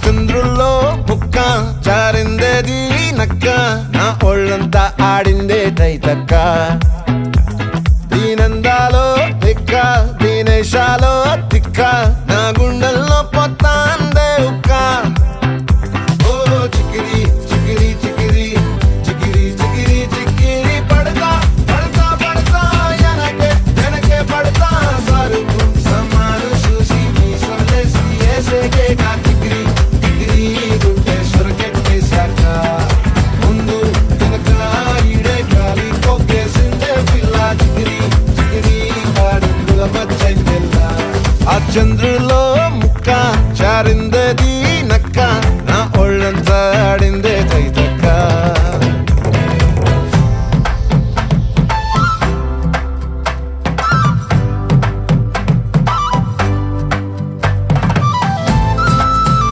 చంద్రుల్లో ముక్క జారిందేది నక్క నా ఒళ్ళంతా ఆడిందే తైతక్క దీనందాలో తిక్క దీనేశాలో తిక్క